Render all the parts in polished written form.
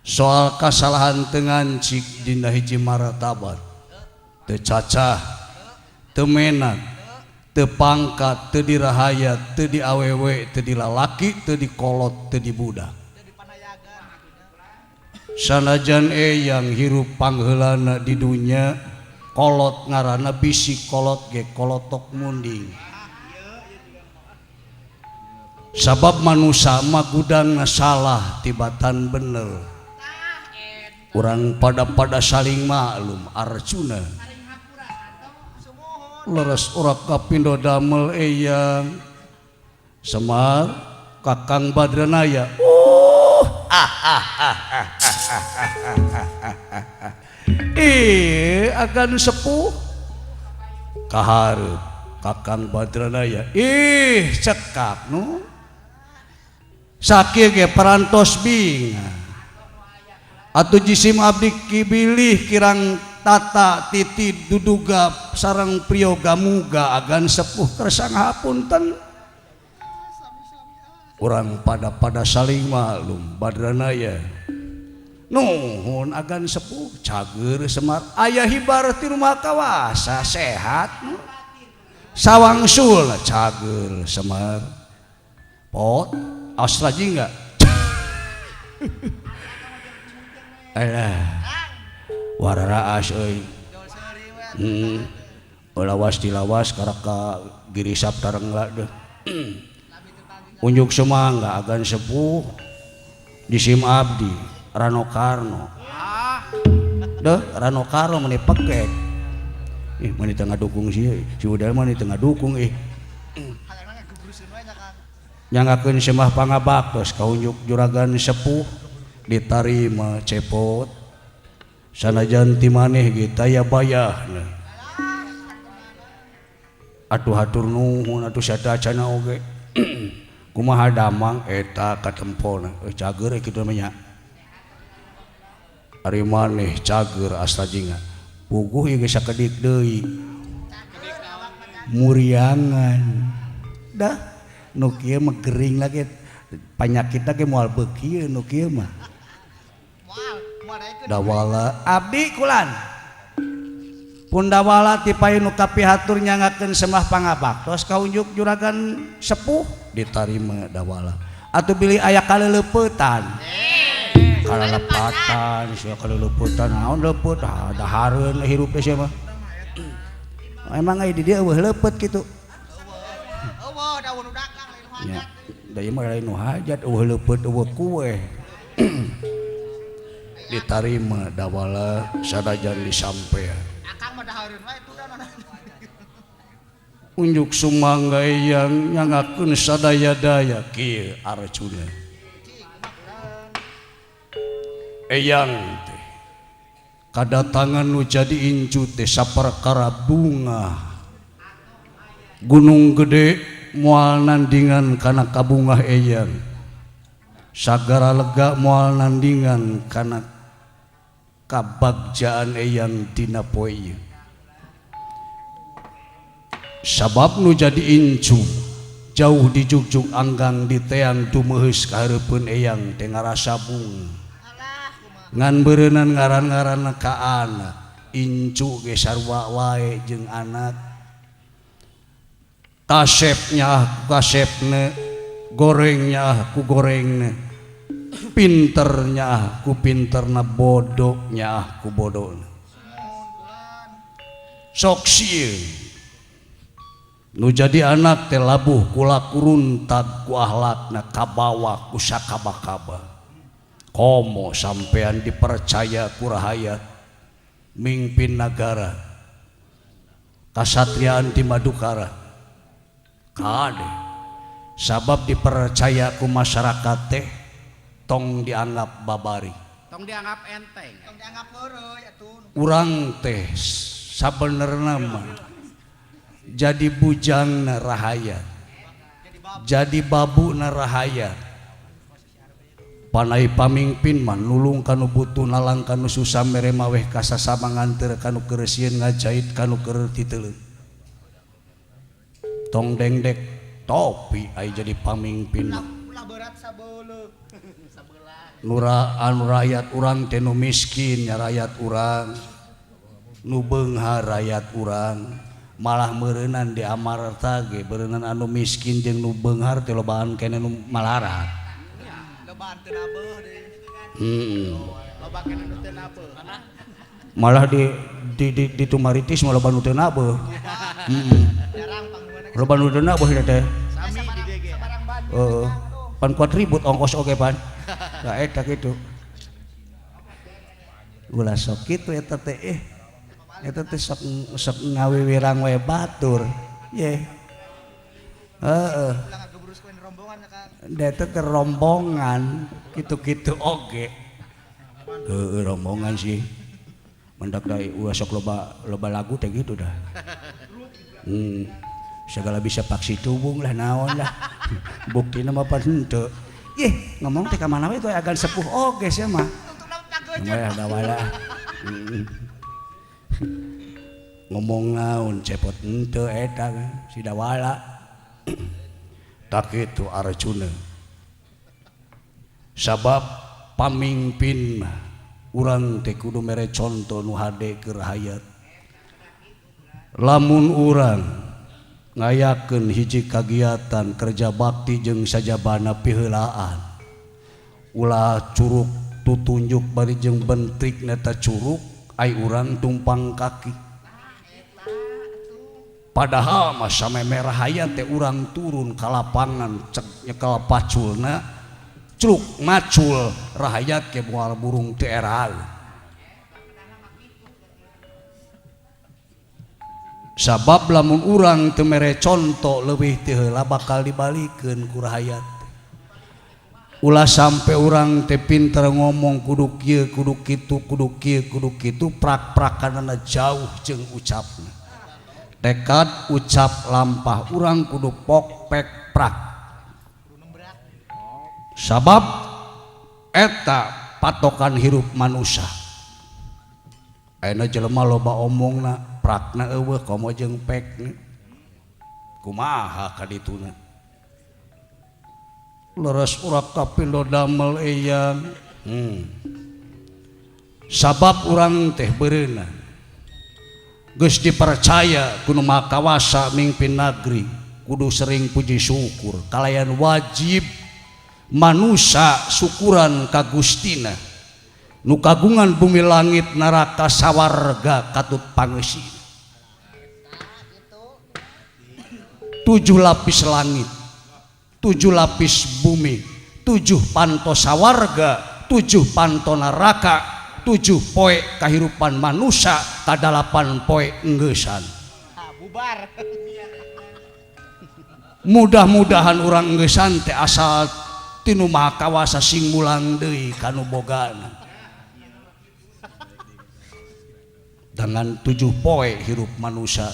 soal kesalahan tengancik dina hiji martabat teu cacah teu menak teu pangkat teu dirahaya teu diawewe teu dilalaki teu dikolot teu dibudak sanajan yang hirup pangheulana di dunya kolot ngaranna bisi kolot ge kolotok munding sabab manusia mah gudangna salah tibatan bener urang pada saling maklum Arjuna leres urak kapindo damel eyang Semar Kakang Badranaya agan sepuh kaharep Kakang Badranaya cekap nu sakieu ge parantos binga atuh jisim abdi kibilih kirang tata titi duduga sareng priyoga muga agan sepuh kersang hapunten urang pada saling maklum Badranaya nuhun agan sepuh cager Semar aya hibar ti rumah kawasa sehat sawangsul cager Semar pot aos lagi enggak alah wararaas euy lawas dilawas karaka girisap tarengla deh unjuk semangga agan sepuh jisim abdi Rano Karno deh Rano Karno meni pekek meni tengah dukung si udal meni tengah dukung nyangakeun semah pangabaktos ka unjuk juragan sepuh ditarima cepot sanajan ti maneh ge taya bayahna atuh hatur nuhun atuh sadacana oge kumaha damang eta katempona cager kitu mah nya ari maneh cager astajinga puguh ieu ge sakedik deui muriangan dah nu kieu mah gering lagi panyakitna ge moal beukieu nu kieu mah dawala abdi kulan pun dawala ti payu nu kapihatur nyangakeun semah pangabaktos ka unjuk juragan sepuh ditarima dawala atuh bilih aya kaleulepeutan kalelepatan sia kaleulepeutan naon leupet dahareun hirup teh sia mah emang aya di dieu eueuh leupeut kitu eueuh daun udakang lain hajat da ieu mah lain nu hajat eueuh leupeut eueuh kueh ditarima dawala sadajan disampean akang mah dahareun wae tudana unjuk sumangga yang nyangakeun sadaya-daya kieu Arjuna eyang teh kadatangan nu jadi incu teh saperkara bunga gunung gede moal nandingan kana kabungah eyang sagara lega moal nandingan kana kabagjaan eyang dina poe ieu sabab nu jadi incu jauh di jugjug anggang di teang dumeuheus ka hareupeun eyang teh ngarasa bunga ngan beureunan ngaran-ngaranna ka anak incu ge sarua wae jeung anak kasepnya ku kasepna gorengnya ku gorengna pinternya ku pinterna bodohnya ku bodohna sok sieun nu jadi anak teh labuh kula kuruntag ku akhlakna kabawa ku sakaba-kaba komo sampean dipercaya ku rahayat mingpin nagara kasatriaan di Madukara kade sabab dipercaya ku masyarakat teh tong dianggap babari tong dianggap enteng tong dianggap heureuy atuh urang teh sabenerna mah jadi bujangna rahayat jadi babuna rahayat panai pamingpin mah nulung kanu butuh nalang kanu susah mere maweh kasasama nganteur kanu keresieun ngajait kanu keur titeuleun tong dengdek topi ai jadi pamingpin anu rakyat urang teh nu miskin nya rakyat urang nu beunghar rakyat urang malah meureunnan di amarta ge beureunan anu miskin jeung nu beunghar teh lobaan keneh nu malarat lobaan teu nabeuh deui loba keneh nu teu nabeuh malah di tumaritis malah loba nu teu nabeuh loba nu teu nabeuh teh sami di DG pan kuat ribut ongkos oge pan da eta kitu ulah sok kitu eta teh eta teh sok ngawiwirang we batur ye heeh da eta teh rombongan kitu-kitu oge heeh rombongan sih mendak da ulah sok loba lagu teh gitu dah segala bisa paksi tubung lah naon lah buktina mah pan henteu ih ngomong teh ka mana we itu agan sepuh oge sia mah mah da wala ngomong naon cepot henteu eta si da wala tak kitu Arjuna sabab pamimpin mah urang teh kudu mere conto nu hade keur hayat lamun urang ngayakeun hiji kagiatan kerja bakti jeung sajabana piheulaan ulah curug tutunjuk bari jeung bentik neta curug ai urang tumpang kaki padahal mah sameme rahayat teh urang turun ka lapangan cek nyekel paculna cruk macul rahayat ke moal burung teu eraeun sabab lamun urang teu mere conto leuwih teu heula bakal dibalikeun ku rahayat ulah sampe urang teh pinter ngomong kudu kieu kudu kitu kudu kieu kudu kitu prak-prakanana jauh jeung ucapna tekad ucap lampah urang kudu pok pek prak sabab eta patokan hirup manusia ayeuna jelema loba omongna prakna eueuh komo jeung pekna kumaha kadituna leres urak kapindo damel eyang sabab urang teh beureunan geus dipercaya ku nu maha kawasa mimpin nagri kudu sering puji syukur kalayan wajib manusia syukuran ka Gustina nu kagungan bumi langit neraka sawarga katut pangeusina 7 lapis langit 7 lapis bumi 7 panto sawarga 7 panto neraka 7 poe kahirupan manusia ka 8 poe enggesan bubar mudah-mudahan urang enggesan teh asal tinu maha kawasa sing mulang deui kanu bogana dengan 7 poe hirup manusia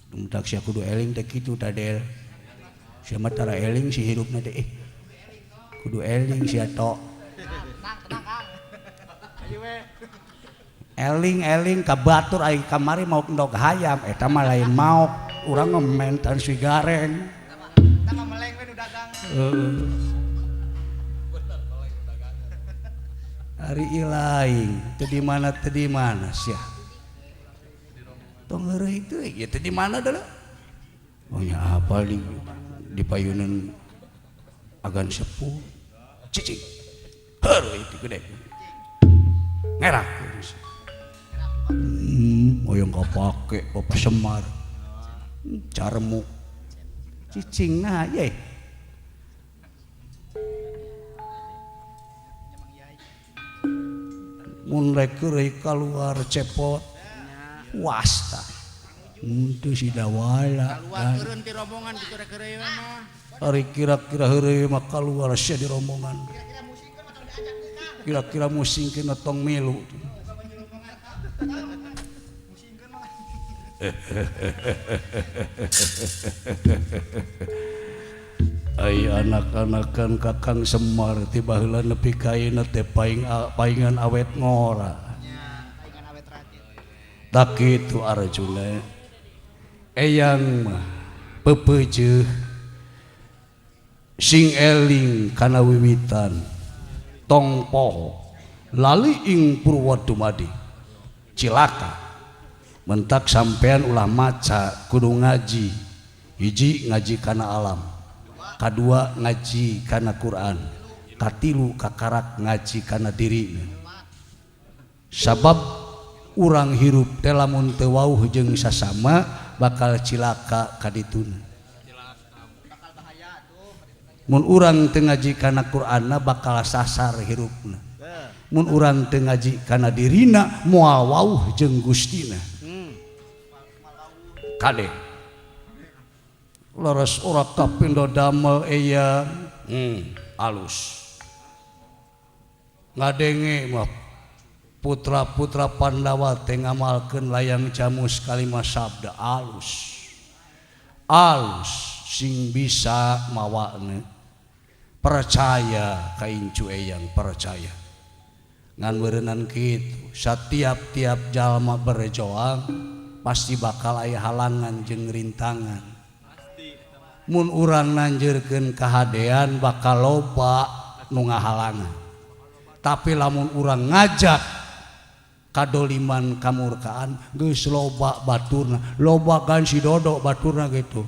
dumadak sia kudu eling teh kitu tadel sia mah tara eling si hirupna teh kudu eling sia tok eling ka batur ai kamari mau endog hayam eta mah lain mau urang ngomenten si gareng eta mah meleng we nu dagang hari ilaing teu di mana sia tong heureuy teu ieu teh di mana da oh nya apa di payunan agan sepuh cicing heureuy teh gede ngerak oyong kapake Bapak Semar caremuk cicing nah ye mun rek keureuy kaluar cepot wasta henteu si dawala kaluar eureun ti rombongan kitu rek keureuy mah ari kira-kira heureuy mah kaluar sia di rombongan kira-kira musingkeun tong milu ai anak-anakan Kakang Semar tiba heula nepi ka ayeuna teh paingan awet ngora tak kitu Arjuna eyang mah pepeujeuh sing eling kana wiwitan tong poho lali ing purwa dumadi cilaka mentak sampean ulah maca kudu ngaji hiji ngaji kana alam kadua ngaji kana Quran katilu kakarak ngaji kana diri sabab urang hirup teh lamun teu wauh jeung sasama bakal cilaka kadituna mun urang teu ngaji kana Qur'anna bakal sasar hirupna mun urang teu ngaji kana dirina moal wauh jeung Gustina kade leres ora kapindo damel eyang alus ngadenge mah putra-putra Pandawa teh ngamalkeun layang jamus kalimat sabda alus alus sing bisa mawane percaya ka incu eyang percaya ngan beureunan kitu satiap-tiap jalma berjuang pasti bakal aya halangan jeung rintangan mun urang nanjeurkeun kahadean bakal loba nu ngahalangan tapi lamun urang ngajak kadoliman kamurkaan geus loba baturna loba kan si dodo baturna gitu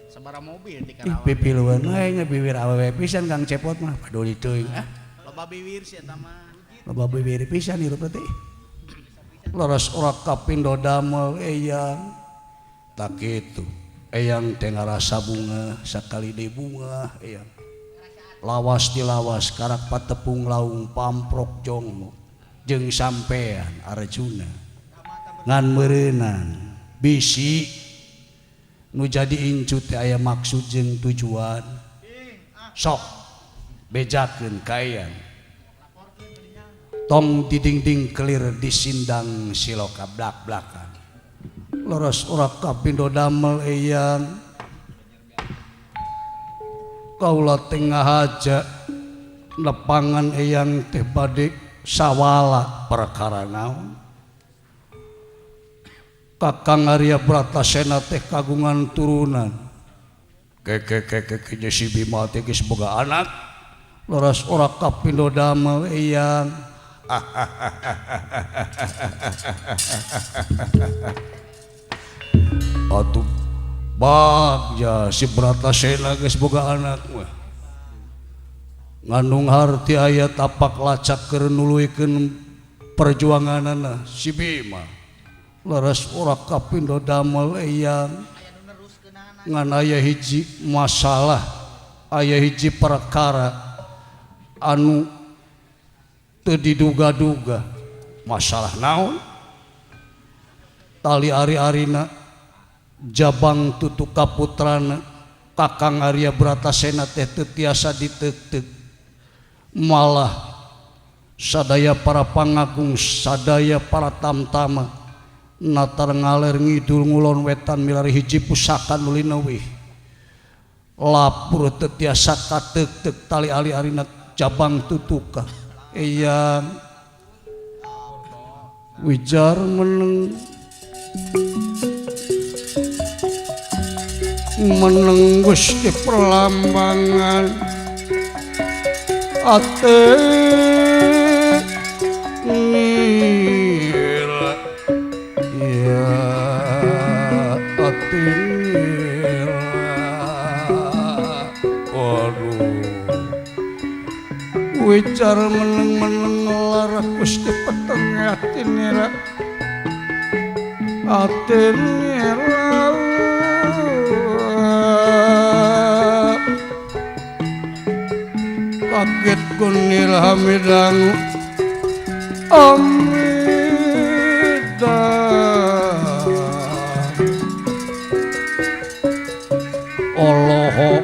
sabaraha mobil di Karawang pipiluan we nya bibir awewe pisan Kang Cepot mah paduli teuing loba bibir si eta mah loba bibir pisan hirup teh leres ora kapindo damel eyang tak kitu eyang teh ngarasa bunga sakali deui bunga eyang lawas dilawas karak patepung laung pamprok jongmo jeung sampean Arjuna ngan meureunan bisi nu jadi incu teh aya maksud jeung tujuan sok bejakeun kaeyan tong didingding kelir disindang siloka blak-blakan leres ora kapindo damel eyang kaula tengah haja lepangan eyang teh bade sawala perkara naon Kakang Arya Bratasena teh kagungan turunan ke si Bima teh geus boga anak leres ora kapindo damel eyang atuh bagja si Bratasena geus boga anak mah ngandung harti aya tapak lacak keur nuluykeun perjuanganana si Bima leres ora kapindo damel eyang ngan aya hiji masalah aya hiji perkara anu teu diduga-duga masalah naon tali ari-arina jabang tutu kaputrana Kakang Arya Bratasena teh teu tiasa diteug-teug malah sadaya para pangagung sadaya para tamtama natar ngaler ngidul ngulon wetan milari hiji pusaka nu leuwih lapur teu tiasa kateug-teug tali ari-arina jabang tutuka eyang wijar meneng Gusti perlambangan ate nira ya ate nira waduh wicar meneng lara Gusti peteng ate nira ate nira kaget gunil hamidang amida oloh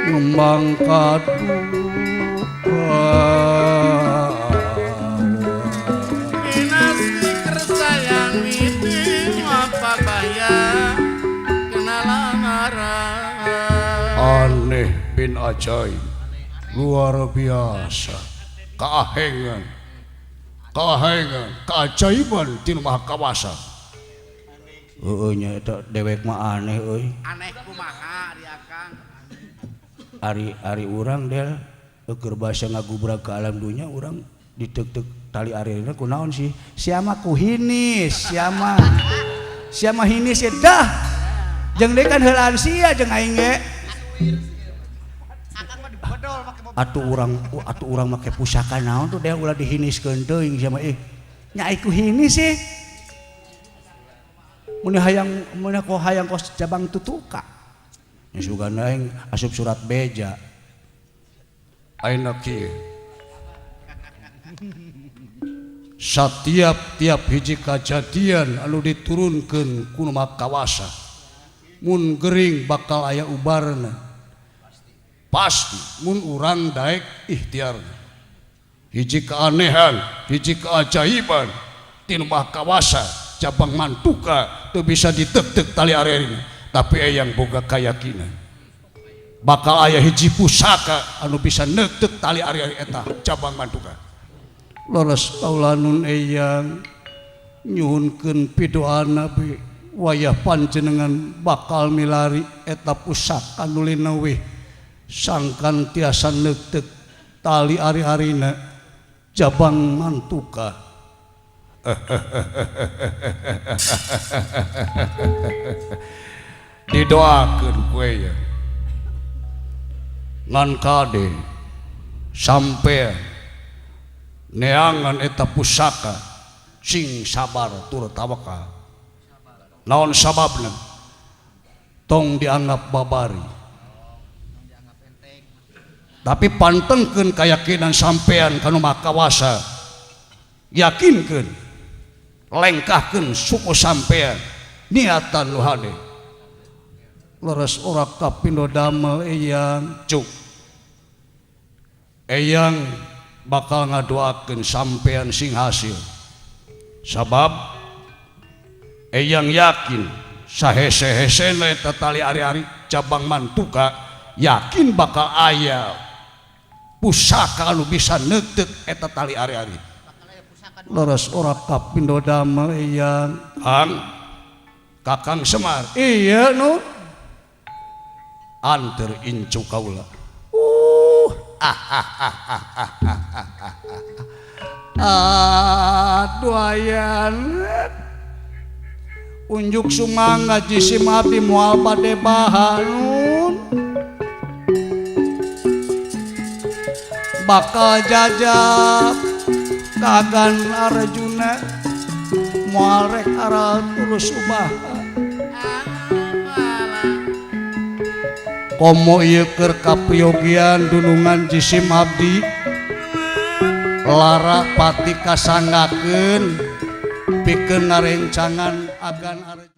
ngembang kaduka minasli kersayang witi apa baya kenalan arah aneh bin ajaib luar biasa keahengan keajaiban tina maha kawasa nya eta dewek mah aneh euy aneh kumaha di akang ari urang del keur basa ngagubrag ke alam dunya urang ditek-tek tali areuna kunaon sih siama ku hinis siama hinis ya dah jeung deui kan heulaan sia jeung aing ge atuh urang make pusaka naon tuh deh ulah dihiniskeun teuing siama nya iku hinis sih mun hayang kos cabang tutuka nya sugana aing asup surat beja ayeuna kieu setiap hiji kajadian anu diturunkeun ku Nu Maha Kawasa mun gering bakal aya ubarna pasti mun urang daek ikhtiarna hiji keanehan hiji keajaiban ti Nu Maha Kawasa cabang mantuka teu bisa ditek-tek tali arerina tapi eyang boga kayakinan bakal aya hiji pusaka anu bisa neutek tali ari-ari eta cabang mantuka leres kaulanun eyang nyuhunkeun pidoana be wayah panjenengan bakal milari eta pusaka anu lina we sangkan tiasa neutek tali ari-arina cabang mantuka didoakeun ku eyang ngan kade sampean neangan eta pusaka sing sabar tur tawakal naon sababna tong dianggap babari tapi pantengkeun kayakinan sampean ka Nu Maha Kawasa yakinkeun lengkahkeun suku sampean niatan nu hade leres ora kapindo damel eyang cuk eyang bakal ngadoakeun sampean sing hasil sabab eyang yakin sahese-hesena eta tali ari-ari cabang mantuka yakin bakal aya pusaka anu bisa neuteuk eta tali ari-ari leres ora kapindo damel eyang Kakang Semar iya nu anteur incu kaula doayan unjuk sumangga jisim abdi moal bade bahanun bakal jajab kagan Arjuna moal rek aral tulus ubaha komo ieu keur kapriyogian dunungan jisim abdi lara pati kasanggakeun pikeun ngarencangan agan Arjuna